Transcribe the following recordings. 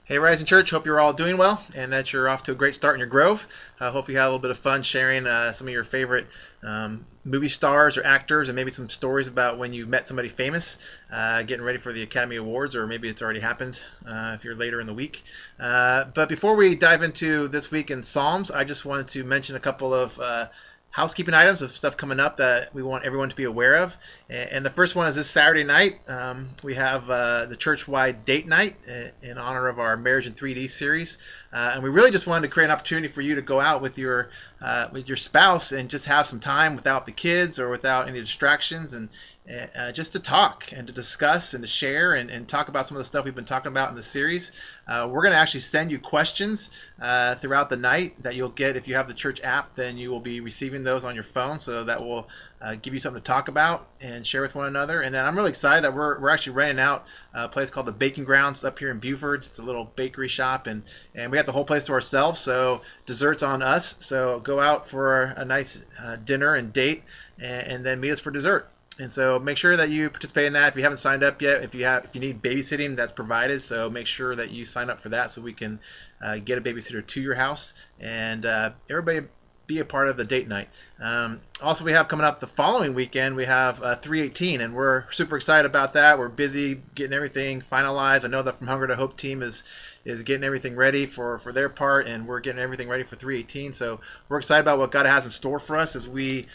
Hey, Rising Church, hope you're all doing well and that you're off to a great start in your growth. Hope you had a little bit of fun sharing some of your favorite movie stars or actors and maybe some stories about when you met somebody famous, getting ready for the Academy Awards, or maybe it's already happened if you're later in the week. But before we dive into this week in Psalms, I just wanted to mention a couple of housekeeping items of stuff coming up that we want everyone to be aware of. And the first one is this Saturday night. We have the church-wide date night in honor of our Marriage in 3D series. And we really just wanted to create an opportunity for you to go out with your spouse and just have some time without the kids or without any distractions, and just to talk and to discuss and to share and talk about some of the stuff we've been talking about in the series. We're going to actually send you questions throughout the night that you'll get if you have the church app. Then you will be receiving those on your phone, so that will give you something to talk about and share with one another. And then I'm really excited that we're actually renting out a place called the Baking Grounds up here in Buford. It's a little bakery shop, and we got the whole place to ourselves, so desserts on us. So go out for a nice dinner and date, and then meet us for dessert. And so make sure that you participate in that. If you haven't signed up yet, if you need babysitting, that's provided. So make sure that you sign up for that so we can get a babysitter to your house, and everybody be a part of the date night. Also, we have coming up the following weekend, we have 318, and we're super excited about that. We're busy getting everything finalized. I know that From Hunger to Hope team is getting everything ready for their part, and we're getting everything ready for 318. So we're excited about what God has in store for us as we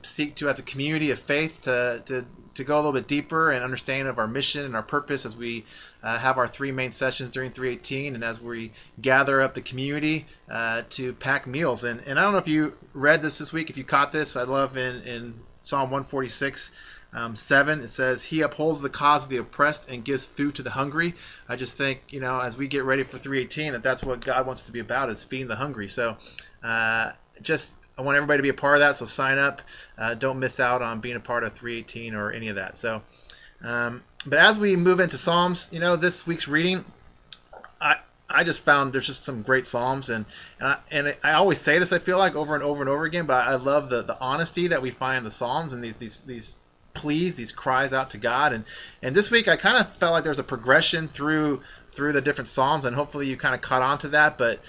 seek to, as a community of faith, to go a little bit deeper and understanding of our mission and our purpose as we have our three main sessions during 318, and as we gather up the community to pack meals. And I don't know if you read this week, if you caught this. I love in Psalm 146, 7, it says, "He upholds the cause of the oppressed and gives food to the hungry." I just think, as we get ready for 318, that's what God wants to be about, is feeding the hungry. So I want everybody to be a part of that, so sign up. Don't miss out on being a part of 318 or any of that. So, but as we move into Psalms, this week's reading, I just found there's just some great Psalms, and I always say this, I feel like, over and over and over again, but I love the honesty that we find in the Psalms, and these pleas, these cries out to God. And this week I kind of felt like there's a progression through the different Psalms, and hopefully you kind of caught on to that. But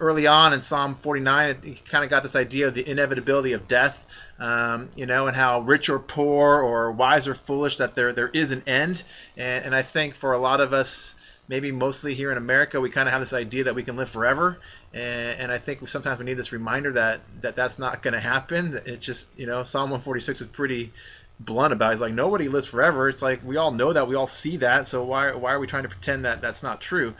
early on in Psalm 49, it kind of got this idea of the inevitability of death, and how rich or poor or wise or foolish, that there is an end. And I think for a lot of us, maybe mostly here in America, we kind of have this idea that we can live forever. And I think sometimes we need this reminder that that's not going to happen. It's just, Psalm 146 is pretty blunt about it. It's like, nobody lives forever. It's like, we all know that, we all see that, so why are we trying to pretend that that's not true?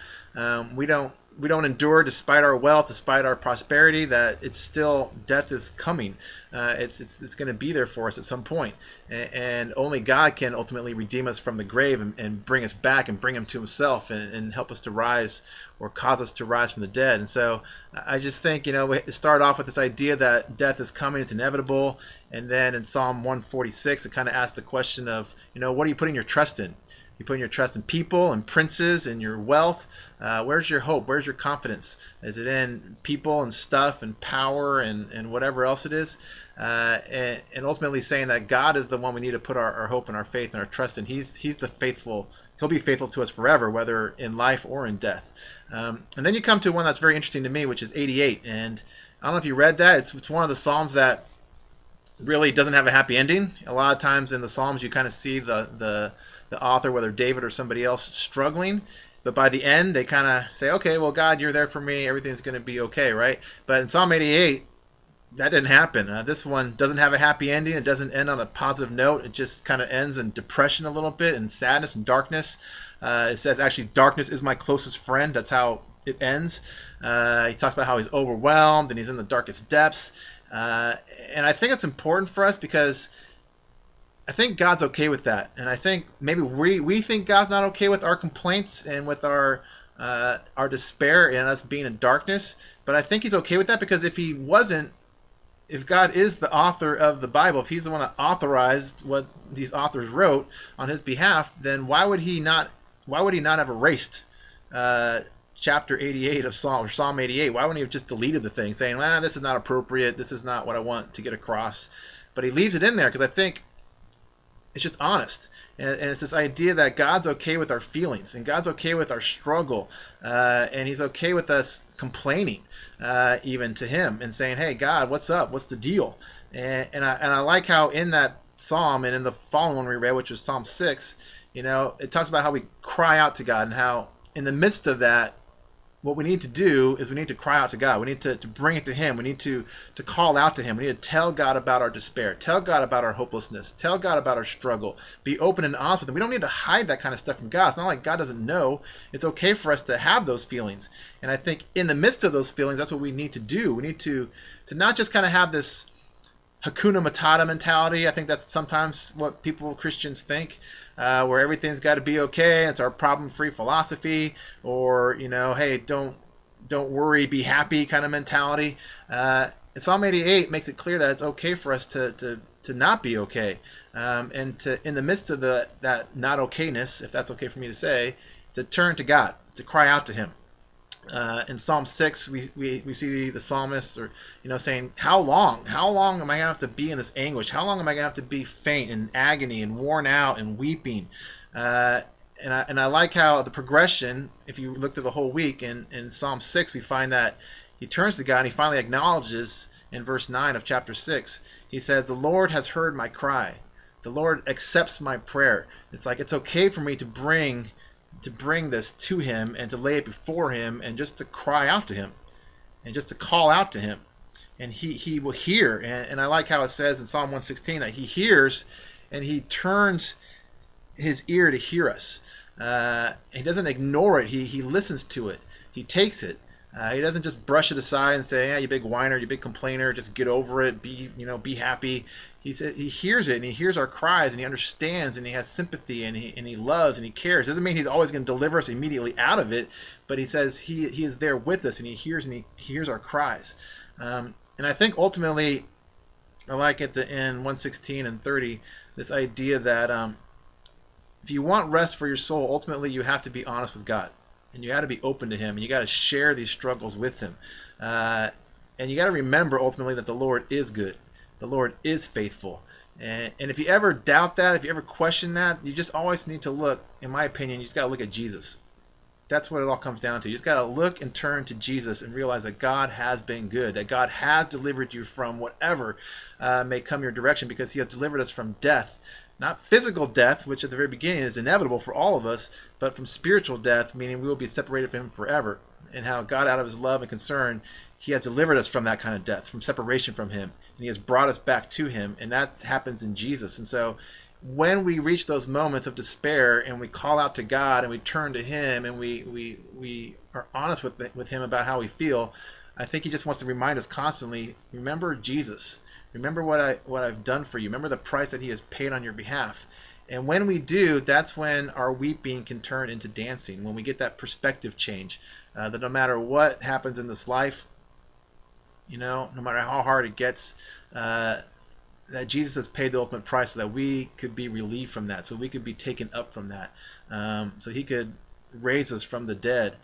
We don't endure despite our wealth, despite our prosperity, that it's still, death is coming. It's going to be there for us at some point. And only God can ultimately redeem us from the grave and bring us back and bring him to himself, and help us to rise, or cause us to rise from the dead. And so I just think, we start off with this idea that death is coming, it's inevitable. And then in Psalm 146, it kind of asks the question of, what are you putting your trust in? You putting your trust in people and princes and your wealth? Where's your hope? Where's your confidence? Is it in people and stuff and power and whatever else it is? And ultimately saying that God is the one we need to put our hope and our faith and our trust in. He's the faithful. He'll be faithful to us forever, whether in life or in death. And then you come to one that's very interesting to me, which is 88. And I don't know if you read that. It's one of the Psalms that really doesn't have a happy ending. A lot of times in the Psalms, you kind of see the author, whether David or somebody else, struggling, but by the end they kind of say, okay, well, God, you're there for me, everything's going to be okay, right? But in Psalm 88, that didn't happen. This one doesn't have a happy ending. It doesn't end on a positive note. It just kind of ends in depression a little bit, and sadness and darkness. It says, actually, darkness is my closest friend. That's how it ends. He talks about how he's overwhelmed and he's in the darkest depths. And I think it's important for us, because I think God's okay with that. And I think maybe we think God's not okay with our complaints and with our despair and us being in darkness. But I think he's okay with that, because if he wasn't, if God is the author of the Bible, if he's the one that authorized what these authors wrote on his behalf, then why would he not have erased chapter 88 of Psalm 88? Why wouldn't he have just deleted the thing, saying, well, this is not appropriate, this is not what I want to get across? But he leaves it in there, because I think it's just honest. And it's this idea that God's okay with our feelings and God's okay with our struggle. And he's okay with us complaining even to him and saying, hey, God, what's up? What's the deal? And I like how in that psalm and in the following one we read, which was Psalm 6, it talks about how we cry out to God and how in the midst of that, what we need to do is we need to cry out to God. We need to bring it to him. We need to call out to him. We need to tell God about our despair. Tell God about our hopelessness. Tell God about our struggle. Be open and honest with him. We don't need to hide that kind of stuff from God. It's not like God doesn't know. It's okay for us to have those feelings. And I think in the midst of those feelings, that's what we need to do. We need to not just kind of have this Hakuna Matata mentality. I think that's sometimes what Christians think, where everything's got to be okay. It's our problem-free philosophy, or hey, don't worry, be happy kind of mentality. And Psalm 88 makes it clear that it's okay for us to not be okay, and to in the midst of that not okayness, if that's okay for me to say, to turn to God, to cry out to him. In Psalm 6, we see the psalmist, saying, how long am I going to have to be in this anguish? How long am I going to have to be faint and agony and worn out and weeping? And I like how the progression, if you look through the whole week, in Psalm 6, we find that he turns to God and he finally acknowledges in verse 9 of chapter 6, he says, the Lord has heard my cry. The Lord accepts my prayer. It's like it's okay for me to bring this to him and to lay it before him and just to cry out to him and just to call out to him, and he will hear. And I like how it says in Psalm 116 that he hears and he turns his ear to hear us. He doesn't ignore it. He listens to it. He takes it. He doesn't just brush it aside and say, yeah, you big whiner, you big complainer, just get over it, be happy. He hears it, and he hears our cries, and he understands, and he has sympathy, and he loves, and he cares. Doesn't mean he's always going to deliver us immediately out of it, but he says he is there with us, and he hears our cries. And I think ultimately, I like at the end 116 and 30, this idea that if you want rest for your soul, ultimately you have to be honest with God. And you got to be open to him, and you got to share these struggles with him. And you got to remember ultimately that the Lord is good. The Lord is faithful. And if you ever doubt that, if you ever question that, you just always need to look, in my opinion, you just got to look at Jesus. That's what it all comes down to. You just got to look and turn to Jesus and realize that God has been good, that God has delivered you from whatever may come your direction, because he has delivered us from death. Not physical death, which at the very beginning is inevitable for all of us, but from spiritual death, meaning we will be separated from him forever. And how God, out of his love and concern, he has delivered us from that kind of death, from separation from him. And he has brought us back to him. And that happens in Jesus. And so when we reach those moments of despair and we call out to God and we turn to him and we are honest with him about how we feel, I think he just wants to remind us constantly, remember Jesus. Remember what I've done for you. Remember the price that he has paid on your behalf. And when we do, that's when our weeping can turn into dancing, when we get that perspective change. That no matter what happens in this life, no matter how hard it gets, that Jesus has paid the ultimate price so that we could be relieved from that, so we could be taken up from that, so he could raise us from the dead,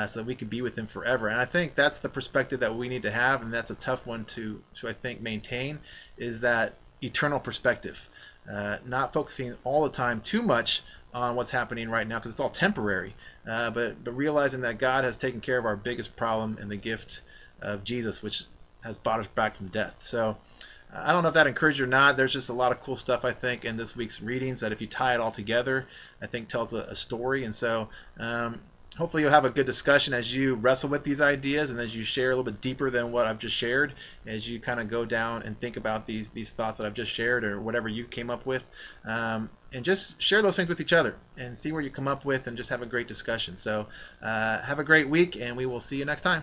so that we could be with him forever. And I think that's the perspective that we need to have, and that's a tough one to I think maintain, is that eternal perspective, not focusing all the time too much on what's happening right now, because it's all temporary, but realizing that God has taken care of our biggest problem in the gift of Jesus, which has brought us back from death. So I don't know if that encouraged you or not. There's just a lot of cool stuff, I think, in this week's readings that if you tie it all together, I think tells a story. And so hopefully you'll have a good discussion as you wrestle with these ideas and as you share a little bit deeper than what I've just shared, as you kind of go down and think about these thoughts that I've just shared or whatever you came up with. And just share those things with each other and see where you come up with and just have a great discussion. So have a great week, and we will see you next time.